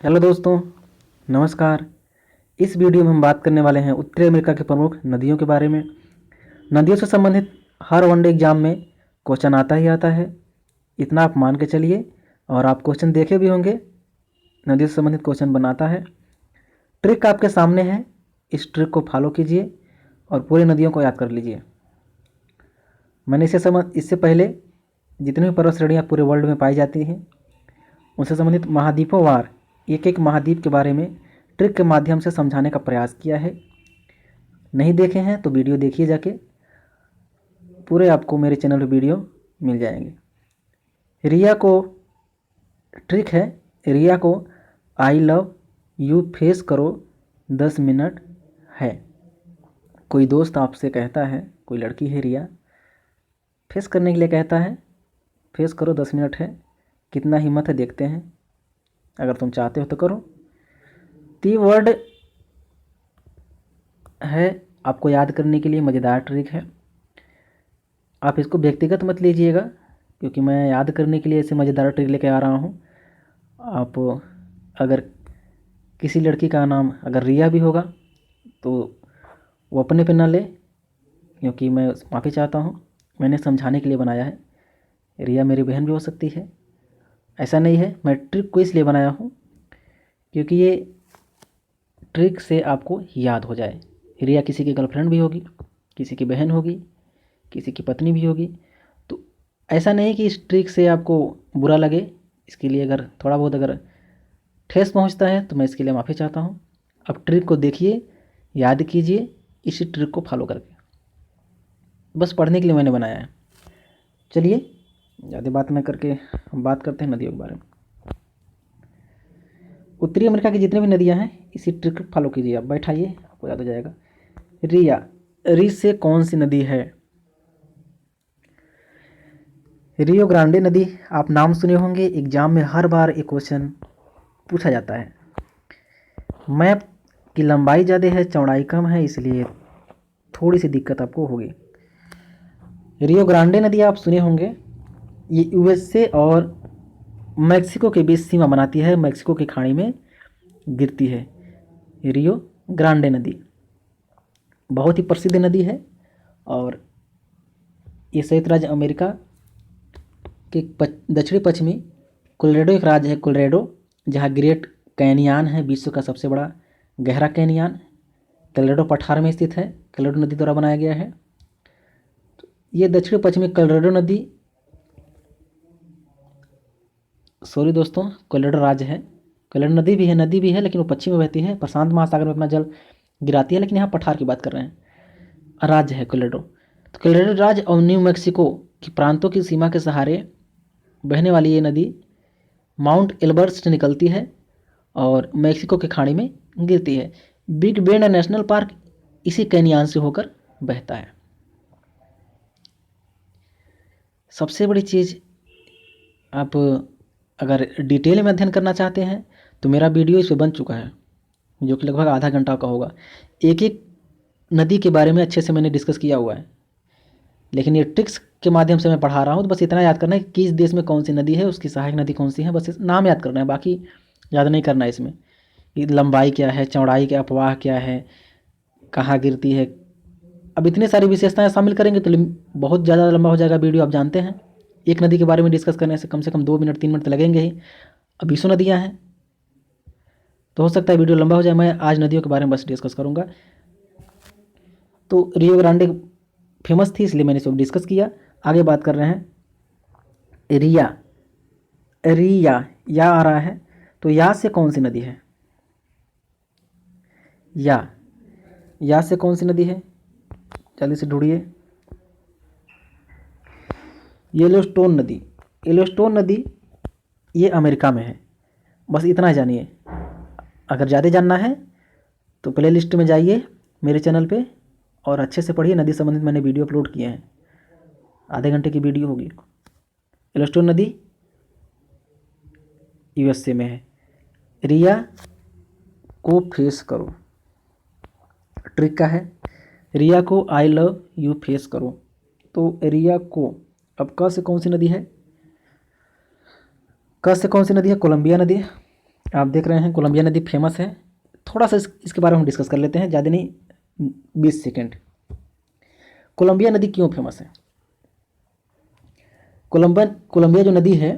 Hello दोस्तों, नमस्कार। इस वीडियो में हम बात करने वाले हैं उत्तरी अमेरिका के प्रमुख नदियों के बारे में। नदियों से संबंधित हर वनडे एग्जाम में क्वेश्चन आता ही आता है, इतना आप मान के चलिए। और आप क्वेश्चन देखे भी होंगे, नदियों से संबंधित क्वेश्चन बनाता है। ट्रिक आपके सामने है, इस ट्रिक को फॉलो कीजिए और पूरी नदियों को याद कर लीजिए। मैंने इससे पहले जितनी भी पर्वत श्रेणियाँ पूरे वर्ल्ड में पाई जाती हैं उनसे संबंधित महाद्वीपों वार एक एक महाद्वीप के बारे में ट्रिक के माध्यम से समझाने का प्रयास किया है। नहीं देखे हैं तो वीडियो देखिए जाके, पूरे आपको मेरे चैनल पर वीडियो मिल जाएंगे। रिया को ट्रिक है, रिया को आई लव यू फेस करो 10 मिनट है। कोई दोस्त आपसे कहता है, कोई लड़की है रिया, फेस करने के लिए कहता है, फेस करो 10 मिनट है। कितना हिम्मत है देखते हैं, अगर तुम चाहते हो तो करो। ती वर्ड है आपको याद करने के लिए, मज़ेदार ट्रिक है। आप इसको व्यक्तिगत मत लीजिएगा, क्योंकि मैं याद करने के लिए ऐसे मज़ेदार ट्रिक लेके आ रहा हूँ। आप अगर किसी लड़की का नाम अगर रिया भी होगा तो वो अपने पे ना ले, क्योंकि मैं माफ़ी चाहता हूँ, मैंने समझाने के लिए बनाया है। रिया मेरी बहन भी हो सकती है, ऐसा नहीं है। मैं ट्रिक को इसलिए बनाया हूँ क्योंकि ये ट्रिक से आपको याद हो जाए। रिया किसी की गर्लफ्रेंड भी होगी, किसी की बहन होगी, किसी की पत्नी भी होगी। तो ऐसा नहीं कि इस ट्रिक से आपको बुरा लगे। इसके लिए अगर थोड़ा बहुत अगर ठेस पहुंचता है तो मैं इसके लिए माफ़ी चाहता हूं। अब ट्रिक को देखिए, याद कीजिए, इसी ट्रिक को फॉलो करके। बस पढ़ने के लिए मैंने बनाया है। चलिए ज़्यादा बात न करके हम बात करते हैं नदियों के बारे में। उत्तरी अमेरिका की जितनी भी नदियां हैं इसी ट्रिक को फॉलो कीजिए। आप बैठाइए, आपको याद हो जाएगा। रिया, री से कौन सी नदी है? रियो ग्रांडे नदी। आप नाम सुने होंगे, एग्जाम में हर बार एक क्वेश्चन पूछा जाता है। मैप की लंबाई ज़्यादा है, चौड़ाई कम है, इसलिए थोड़ी सी दिक्कत आपको होगी। रियो ग्रांडे नदी आप सुने होंगे, ये यूएसए और मैक्सिको के बीच सीमा बनाती है, मैक्सिको की खाड़ी में गिरती है। रियो ग्रांडे नदी बहुत ही प्रसिद्ध नदी है और ये संयुक्त राज्य अमेरिका के दक्षिणी पश्चिमी कोलोराडो एक राज्य है, कोलोराडो, जहाँ ग्रेट कैनियन है, विश्व का सबसे बड़ा गहरा कैनियन कोलोराडो पठार में स्थित है, कोलोराडो नदी द्वारा बनाया गया है। तो ये दक्षिणी पश्चिमी कोलोराडो नदी, सॉरी दोस्तों, कोलोराडो राज्य है। कोलोराडो नदी भी है लेकिन वो पश्चिम में बहती है, प्रशांत महासागर में अपना जल गिराती है, लेकिन यहाँ पठार की बात कर रहे हैं। राज्य है कोलोराडो। तो कोलोराडो राज्य और न्यू मैक्सिको की प्रांतों की सीमा के सहारे बहने वाली ये नदी माउंट एल्बर्ट से निकलती है और मैक्सिको की खाड़ी में गिरती है। बिग बेंड नेशनल पार्क इसी कैनियन से होकर बहता है। सबसे बड़ी चीज़, आप अगर डिटेल में अध्ययन करना चाहते हैं तो मेरा वीडियो इस पर बन चुका है, जो कि लगभग आधा घंटा का होगा। एक एक नदी के बारे में अच्छे से मैंने डिस्कस किया हुआ है, लेकिन ये ट्रिक्स के माध्यम से मैं पढ़ा रहा हूँ। तो बस इतना याद करना है कि किस देश में कौन सी नदी है, उसकी सहायक नदी कौन सी है, बस नाम याद करना है, बाकी याद नहीं करना है। इसमें लंबाई क्या है, चौड़ाई क्या, अपवाह क्या है, कहाँ गिरती है, अब इतनी सारी विशेषताएं शामिल करेंगे तो बहुत ज़्यादा लंबा हो जाएगा वीडियो। आप जानते हैं एक नदी के बारे में डिस्कस करने से कम 2 मिनट 3 मिनट तो लगेंगे ही। अब 20 नदियाँ हैं तो हो सकता है वीडियो लंबा हो जाए। मैं आज नदियों के बारे में बस डिस्कस करूँगा। तो रियो ग्रांडे फेमस थी इसलिए मैंने इसको डिस्कस किया। आगे बात कर रहे हैं रिया। रिया या आ रहा है, तो या से कौन सी नदी है? या से कौन सी नदी है, जल्दी से ढूंढिए। येलोस्टोन नदी। येलोस्टोन नदी ये अमेरिका में है, बस इतना जानिए। अगर ज़्यादा जानना है तो प्ले लिस्ट में जाइए मेरे चैनल पे और अच्छे से पढ़िए। नदी संबंधित मैंने वीडियो अपलोड किए हैं, आधे घंटे की वीडियो होगी। येलोस्टोन नदी यूएसए में है। रिया को फेस करो, ट्रिक का है। रिया को आई लव यू फेस करो। तो रिया को, अब क से कौन सी नदी है? क से कौन सी नदी है? कोलंबिया नदी। आप देख रहे हैं कोलंबिया नदी फेमस है। थोड़ा सा इसके बारे में हम डिस्कस कर लेते हैं, ज़्यादा नहीं, 20 सेकेंड। कोलंबिया नदी क्यों फेमस है? कोलंबिया जो नदी है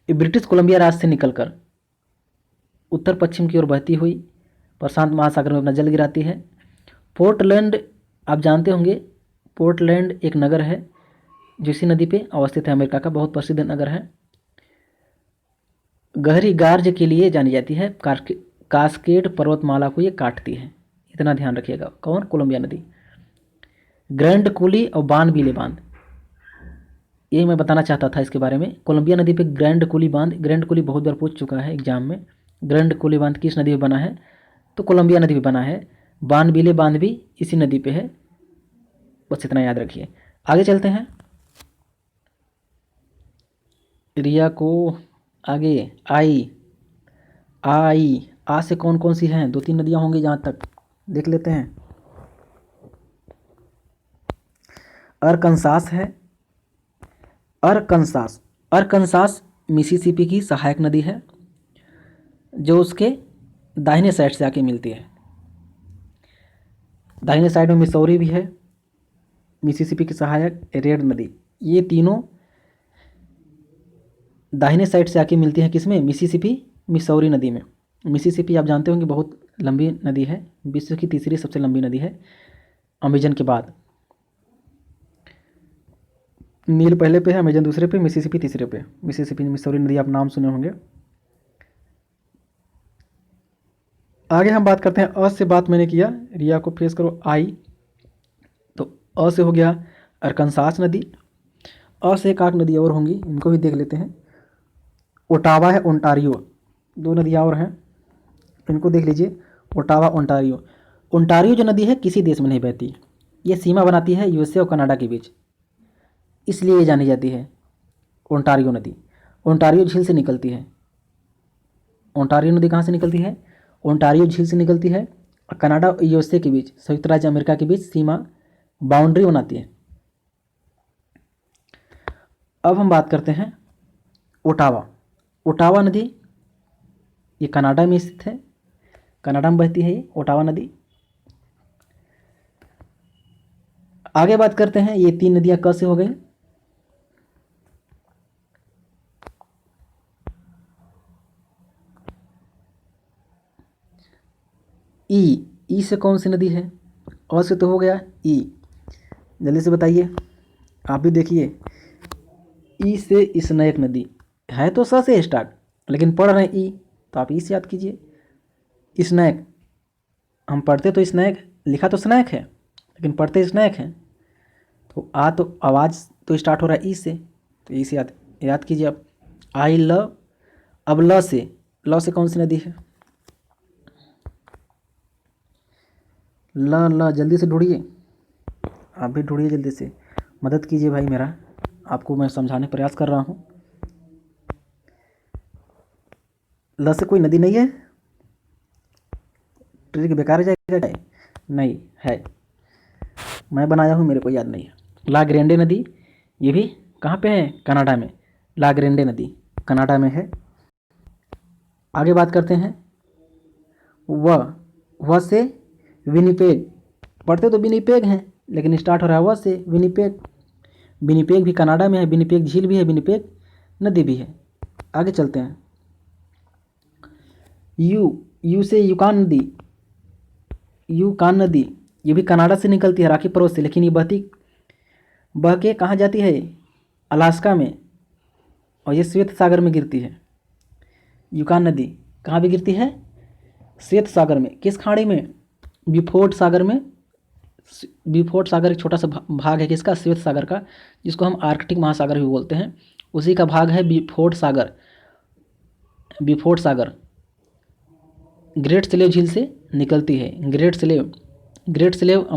ये ब्रिटिश कोलंबिया राज्य से निकलकर उत्तर पश्चिम की ओर बहती हुई प्रशांत महासागर में अपना जल गिराती है। पोर्टलैंड आप जानते होंगे, पोर्टलैंड एक नगर है जो इसी नदी पे अवस्थित है, अमेरिका का बहुत प्रसिद्ध नगर है। गहरी गार्ज के लिए जानी जाती है, कास्केड पर्वतमाला को ये काटती है, इतना ध्यान रखिएगा। कौन? कोलंबिया नदी। ग्रैंड कुली और बानविले बांध, यही मैं बताना चाहता था इसके बारे में। कोलंबिया नदी पे ग्रैंड कुली बांध, ग्रैंड कुली बहुत बार पूछ चुका है एग्जाम में। ग्रैंड कुली बांध किस नदी पे बना है? तो कोलंबिया नदी पे बना है। बानविले बांध भी इसी नदी पे है, बस इतना याद रखिए। आगे चलते हैं। रिया को आगे आई आ से कौन कौन सी हैं? 2-3 नदियाँ होंगी जहाँ तक देख लेते हैं। अरकनसास है, अरकनसास मिसिसिपी की सहायक नदी है जो उसके दाहिने साइड से आके मिलती है। दाहिने साइड में मिसौरी भी है, मिसिसिपी की सहायक, रेड नदी, ये तीनों दाहिने साइड से आके मिलती है किसमें? मिसिसिपी मिसौरी नदी में। मिसिसिपी आप जानते होंगे बहुत लंबी नदी है, विश्व की तीसरी सबसे लंबी नदी है अमेजन के बाद। नील पहले पे है, अमेजन दूसरे पे, मिसिसिपी तीसरे पे। मिसिसिपी मिसौरी नदी आप नाम सुने होंगे। आगे हम बात करते हैं। अ से बात मैंने किया, रिया को फेस करो आई, तो अ से हो गया अरकनसास नदी। अ से एक आठ नदी और होंगी, इनको भी देख लेते हैं। ओटावा है, ओंटारियो, 2 नदियाँ और हैं, इनको देख लीजिए। Ottawa, Ontario. ओंटारियो जो नदी है किसी देश में नहीं बहती, ये सीमा बनाती है यूएसए और कनाडा के बीच, इसलिए ये जानी जाती है ओंटारियो नदी। ओंटारियो झील से निकलती है। ओंटारियो नदी कहाँ से निकलती है? ओंटारियो झील से निकलती है और कनाडा और यूएसए के बीच, संयुक्त राज्य अमेरिका के बीच सीमा बाउंड्री बनाती है। अब हम बात करते हैं ओटावा। ओटावा नदी ये कनाडा में स्थित है, कनाडा में बहती है ये ओटावा नदी। आगे बात करते हैं, ये 3 नदियां क से हो गई। ई से कौन सी नदी है? अ से तो हो गया ई, जल्दी से बताइए, आप भी देखिए। ई से स्नैक नदी है, तो स से स्टार्ट, लेकिन पढ़ रहे हैं ई, तो आप ई से याद कीजिए। स्नैक, हम पढ़ते तो स्नैक, लिखा तो स्नैक है लेकिन पढ़ते स्नैक है, तो तो आवाज़ तो स्टार्ट हो रहा है ई से, तो ई से याद कीजिए आप। I love. अब ल से कौन सी नदी है? ल जल्दी से ढूंढिए, आप भी ढूंढिए, जल्दी से मदद कीजिए भाई मेरा, आपको मैं समझाने प्रयास कर रहा हूँ। ल से कोई नदी नहीं है? ट्रिक बेकार जाएगा क्या? नहीं है, मैं बनाया हूँ, मेरे को याद नहीं है। ला ग्रेंडे नदी, ये भी कहाँ पे है? कनाडा में। ला ग्रेंडे नदी कनाडा में है। आगे बात करते हैं। वह से विनिपेग, पढ़ते तो विनिपेग हैं लेकिन स्टार्ट हो रहा है वह से, विनिपेग। विनिपेग भी कनाडा में है, विनिपेग झील भी है, विनिपेग नदी भी है। आगे चलते हैं। यू से यूकान नदी, यूकान नदी ये भी कनाडा से निकलती है, राखी पर्वत से, लेकिन ये बह के कहाँ जाती है? अलास्का में, और ये श्वेत सागर में गिरती है। यूकान नदी कहाँ भी गिरती है? श्वेत सागर में। किस खाड़ी में? बिफोर्ड सागर में। बिफोर्ड सागर एक छोटा सा भाग है किसका? श्वेत सागर का, जिसको हम आर्कटिक महासागर भी बोलते हैं, उसी का भाग है बिफोर्ड सागर। बिफोर्ड सागर ग्रेट स्लेव झील से निकलती है। ग्रेट स्लेव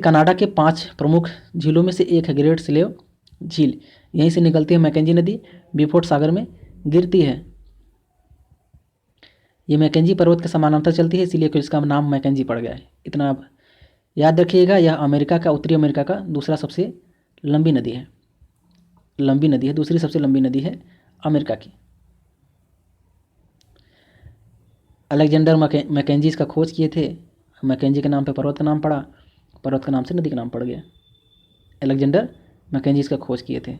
कनाडा के 5 प्रमुख झीलों में से एक है ग्रेट स्लेव झील, यहीं से निकलती है। मैकेंजी नदी बिफोर्ड सागर में गिरती है। ये मैकेंजी पर्वत के समानांतर चलती है, इसीलिए इसका नाम मैकेंजी पड़ गया है। इतना आप याद रखिएगा। यह अमेरिका का, उत्तरी अमेरिका का दूसरा सबसे लंबी नदी है, दूसरी सबसे लंबी नदी है अमेरिका की। अलेक्जेंडर मैकेंजी इसका खोज किए थे। मैकेंजी के नाम पे पर्वत का नाम पड़ा, पर्वत का नाम से नदी का नाम पड़ गया। अलेक्जेंडर मैकेंजी इसका खोज किए थे।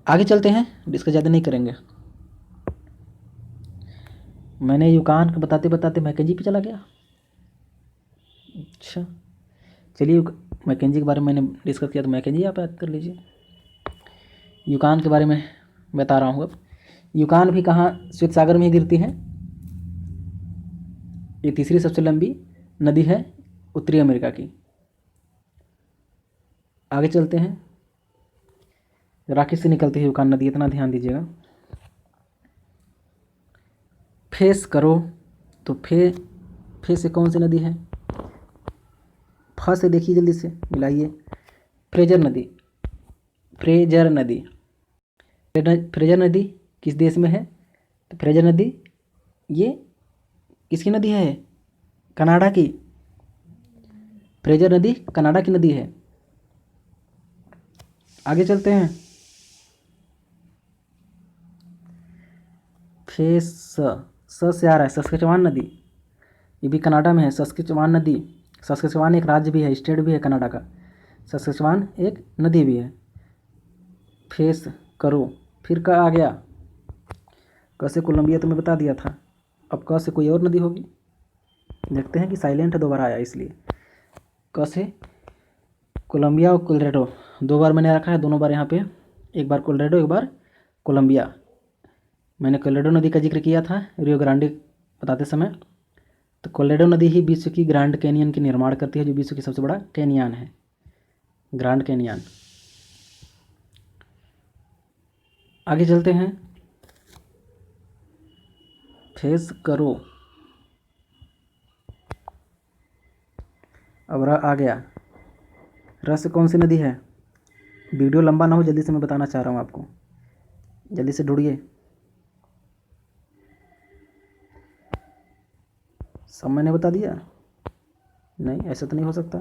आगे चलते हैं, इसका ज़्यादा नहीं करेंगे। मैंने यूकान को बताते बताते मैकेंजी पे चला गया। अच्छा चलिए, मैकेंजी के बारे में मैंने डिस्कस किया तो मैकेंजी आप याद कर लीजिए। यूकान के बारे में बता रहा हूँ अब। यूकान भी कहाँ, श्वेत सागर में ही गिरती है। ये तीसरी सबसे लंबी नदी है उत्तरी अमेरिका की। आगे चलते हैं। राखी से निकलती है यूकान नदी, इतना ध्यान दीजिएगा। फेस करो तो फे से कौन सी नदी है? फ से देखिए, जल्दी से मिलाइए। फ्रेजर नदी, फ्रेजर नदी। फ्रेजर नदी किस देश में है? तो फ्रेजर नदी ये किसकी नदी है? कनाडा की। फ्रेजर नदी कनाडा की नदी है। आगे चलते हैं। फेस से आ रहा है सस्केचवान नदी, ये भी कनाडा में है। सस्केचवान नदी, सस्केचवान एक राज्य भी है, स्टेट भी है कनाडा का। सस्केचवान एक नदी भी है। फेस करो, फिर का आ गया। क से कोलंबिया तो मैं बता दिया था, अब क से कोई और नदी होगी। देखते हैं कि साइलेंट है, दोबारा आया इसलिए। क से कोलंबिया और कोलोराडो, दो बार मैंने रखा है, दोनों बार यहाँ पे, एक बार कोलोराडो एक बार कोलंबिया। मैंने कोलोराडो नदी का जिक्र किया था रियो ग्रांडे बताते समय। तो कोलोराडो नदी ही विश्व की ग्रैंड कैनियन की निर्माण करती है, जो विश्व की सबसे बड़ा कैनियन है, ग्रैंड कैनियन। आगे चलते हैं। फेस करो, अब र आ गया। र से कौन सी नदी है? वीडियो लंबा ना हो, जल्दी से मैं बताना चाह रहा हूँ आपको, जल्दी से ढूंढिए। सब मैंने बता दिया? नहीं, ऐसा तो नहीं हो सकता।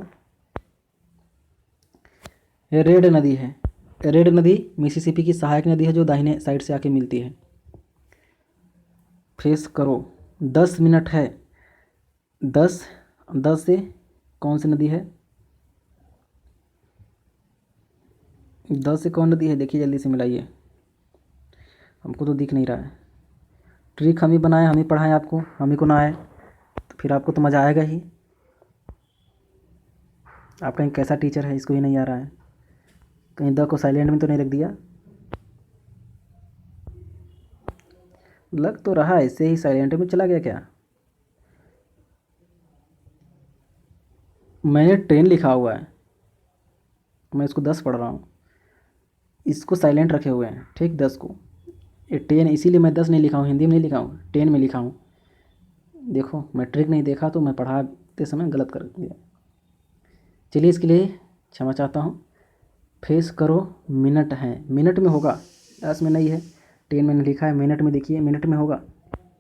ये रेड नदी है। रेड नदी मिसिसिपी की सहायक नदी है, जो दाहिने साइड से आके मिलती है। फेस करो, 10 मिनट है। 10 से कौन सी नदी है? 10 से कौन नदी है? देखिए जल्दी से मिलाइए, हमको तो दिख नहीं रहा है। ट्रिक हम ही बनाए, हम ही पढ़ाएं आपको, हम ही को ना आए तो फिर आपको तो मज़ा आएगा ही। आप कहीं कैसा टीचर है, इसको ही नहीं आ रहा है। कहीं द को साइलेंट में तो नहीं रख दिया? लग तो रहा है, ऐसे ही साइलेंट में चला गया क्या? मैंने 10 लिखा हुआ है, मैं इसको 10 पढ़ रहा हूँ, इसको साइलेंट रखे हुए हैं, ठीक, 10 को। ये 10, इसीलिए मैं 10 नहीं लिखा हूँ, हिंदी में नहीं लिखा हूँ, 10 में लिखा हूँ। देखो, मैं ट्रिक नहीं देखा तो मैं पढ़ाते समय गलत कर दिया। चलिए, इसके लिए क्षमा चाहता हूँ। फेस करो मिनट है, मिनट में होगा, 10 में नहीं है। 10 मैंने लिखा है, मिनट में देखिए, मिनट में होगा।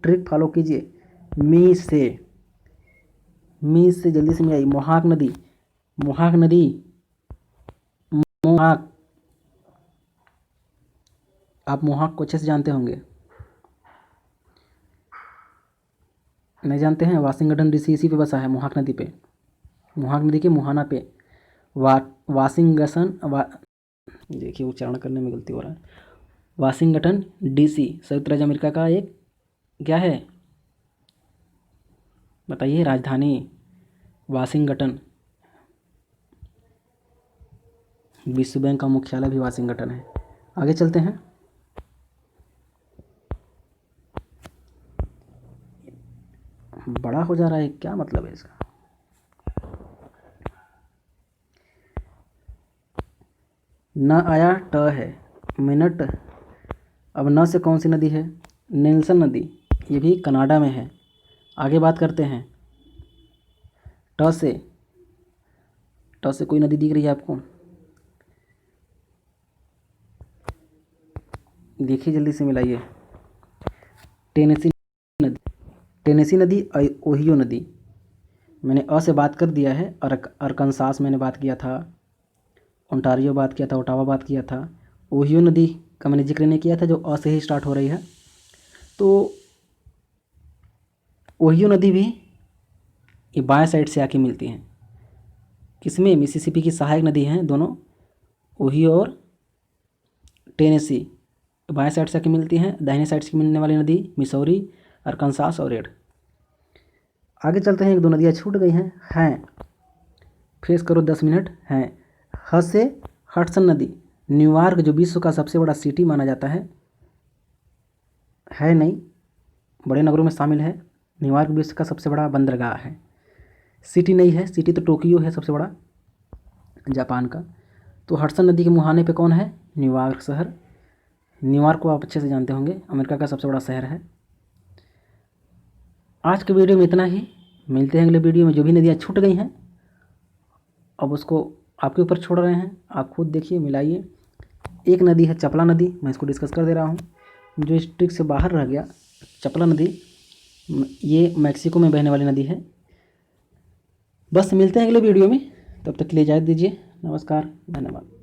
ट्रिक फॉलो कीजिए। मी से जल्दी से मैं आई। मोहाक नदी, मोहाक नदी, मोहाक, आप मोहाक को अच्छे से जानते होंगे। नहीं जानते हैं? वाशिंगटन डीसी इसी पे बसा है, मोहाक नदी पे, मोहाक नदी के मुहाना पे। वाशिंगटन देखिए उच्चारण करने में गलती हो रहा है। वाशिंगटन डीसी संयुक्त राज्य अमेरिका का एक क्या है बताइए? राजधानी वाशिंगटन। विश्व बैंक का मुख्यालय भी वाशिंगटन है। आगे चलते हैं। बड़ा हो जा रहा है, क्या मतलब है इसका? न आया, ट है, मिनट। अब न से कौन सी नदी है? नेल्सन नदी, ये भी कनाडा में है। आगे बात करते हैं। ट से, ट से कोई नदी दिख रही है आपको? देखिए जल्दी से मिलाइए। टेनेसी नदी, टेनेसी नदी, ओहियो नदी। मैंने अ से बात कर दिया है, अरकनसास मैंने बात किया था, ओंटारियो बात किया था, ओटावा बात किया था। ओहियो नदी का मैंने जिक्र नहीं किया था, जो अ से ही स्टार्ट हो रही है। तो ओहियो नदी भी ये बाएं साइड से आके मिलती हैं। किसमें? मिसिसिपी की सहायक नदी हैं दोनों, ओहियो और टेनेसी। बाएं साइड से आके मिलती हैं। दाहिने साइड से मिलने वाली नदी मिसौरी, अरकानसास और रेड। आगे चलते हैं, एक दो नदियाँ छूट गई हैं। फेस करो 10 मिनट हैं। ह से हडसन नदी। न्यूयॉर्क जो विश्व का सबसे बड़ा सिटी माना जाता है नहीं, बड़े नगरों में शामिल है। न्यूयॉर्क विश्व का सबसे बड़ा बंदरगाह है। सिटी नहीं है, सिटी तो टोक्यो है सबसे बड़ा जापान का। तो हडसन नदी के मुहाने पे कौन है? न्यूयॉर्क शहर। न्यूयॉर्क को आप अच्छे से जानते होंगे, अमेरिका का सबसे बड़ा शहर है। आज के वीडियो में इतना ही। मिलते हैं अगले वीडियो में। जो भी नदियाँ छूट गई हैं अब उसको आपके ऊपर छोड़ रहे हैं, आप खुद देखिए, मिलाइए। एक नदी है चपला नदी, मैं इसको डिस्कस कर दे रहा हूँ। जो इस ट्रिक से बाहर रह गया, चपला नदी ये मैक्सिको में बहने वाली नदी है। बस मिलते हैं अगले वीडियो में, तब तक के लिए इजाज़त दीजिए। नमस्कार, धन्यवाद।